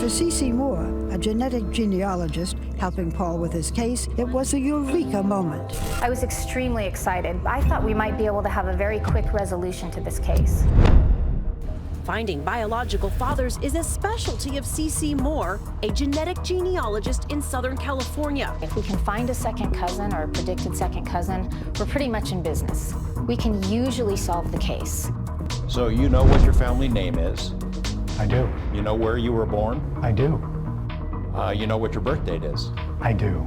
To C.C. Moore, a genetic genealogist helping Paul with his case, it was a eureka moment. I was extremely excited. I thought we might be able to have a very quick resolution to this case. Finding biological fathers is a specialty of C.C. Moore, a genetic genealogist in Southern California. If we can find a second cousin or a predicted second cousin, we're pretty much in business. We can usually solve the case. So you know what your family name is? I do. You know where you were born? I do. You know what your birth date is? I do.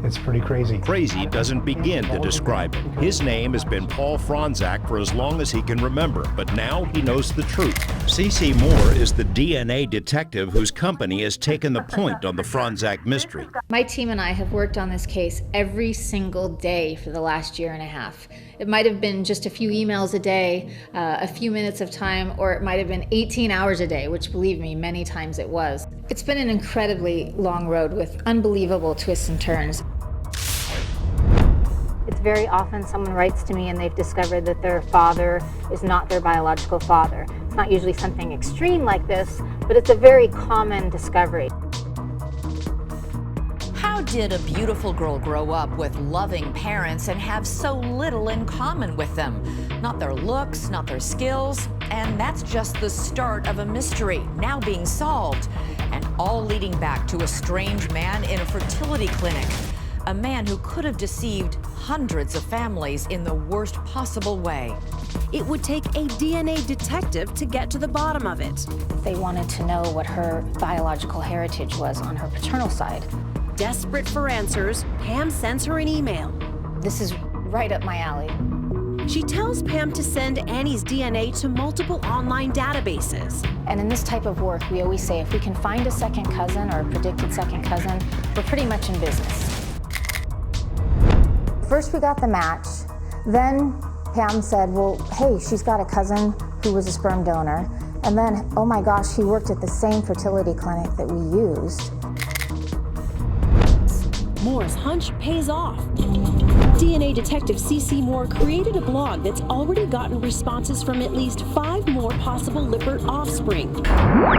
It's pretty crazy. Crazy doesn't begin to describe it. His name has been Paul Fronczak for as long as he can remember, but now he knows the truth. C.C. Moore is the DNA detective whose company has taken the point on the Fronczak mystery. My team and I have worked on this case every single day for the last year and a half. It might have been just a few emails a day, a few minutes of time, or it might have been 18 hours a day, which, believe me, many times it was. It's been an incredibly long road with unbelievable twists and turns. It's very often someone writes to me and they've discovered that their father is not their biological father. It's not usually something extreme like this, but it's a very common discovery. How did a beautiful girl grow up with loving parents and have so little in common with them? Not their looks, not their skills, and that's just the start of a mystery now being solved, and all leading back to a strange man in a fertility clinic. A man who could have deceived hundreds of families in the worst possible way. It would take a DNA detective to get to the bottom of it. They wanted to know what her biological heritage was on her paternal side. Desperate for answers, Pam sends her an email. This is right up my alley. She tells Pam to send Annie's DNA to multiple online databases. And in this type of work, we always say if we can find a second cousin or a predicted second cousin, we're pretty much in business. First we got the match, then Pam said, well, hey, she's got a cousin who was a sperm donor, and then, oh my gosh, he worked at the same fertility clinic that we used. Moore's hunch pays off. DNA detective C.C. Moore created a blog that's already gotten responses from at least 5 more possible Lippert offspring.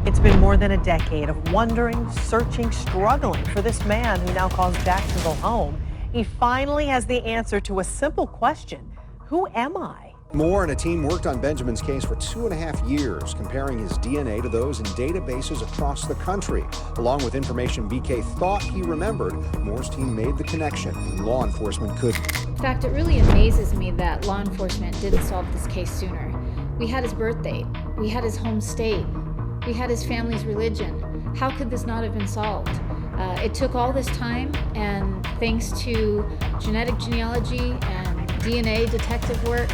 It's been more than a decade of wondering, searching, struggling for this man who now calls Jacksonville home. He finally has the answer to a simple question: who am I? Moore and a team worked on Benjamin's case for 2.5 years, comparing his DNA to those in databases across the country. Along with information BK thought he remembered, Moore's team made the connection when law enforcement couldn't. In fact, it really amazes me that law enforcement didn't solve this case sooner. We had his birth date, we had his home state, we had his family's religion. How could this not have been solved? It took all this time, and thanks to genetic genealogy and DNA detective work,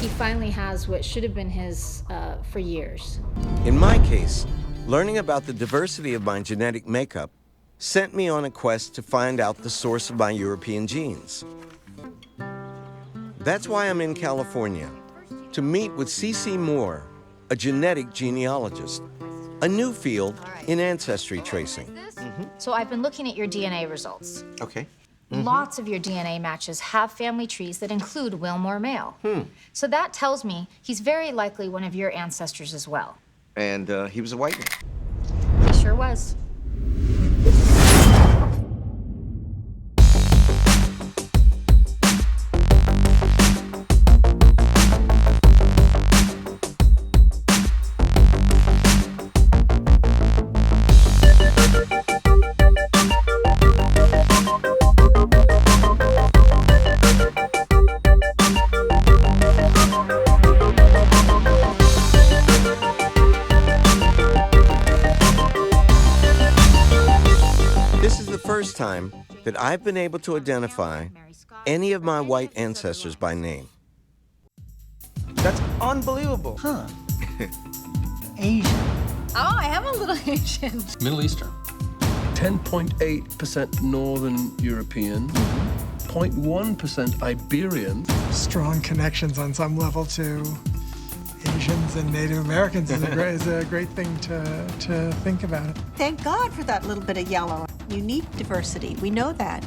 he finally has what should have been his for years. In my case, learning about the diversity of my genetic makeup sent me on a quest to find out the source of my European genes. That's why I'm in California, to meet with C.C. Moore, a genetic genealogist, a new field in ancestry tracing. So I've been looking at your DNA results. Okay. Lots of your DNA matches have family trees that include Wilmore male. So that tells me he's very likely one of your ancestors as well. And he was a white man. He sure was. First time that I've been able to identify any of my white ancestors by name. That's unbelievable. Huh. Asian. Oh, I am a little Asian. Middle Eastern. 10.8% Northern European, 0.1% Iberian. Strong connections on some level to Asians and Native Americans is a great thing to think about. Thank God for that little bit of yellow. You need diversity. We know that.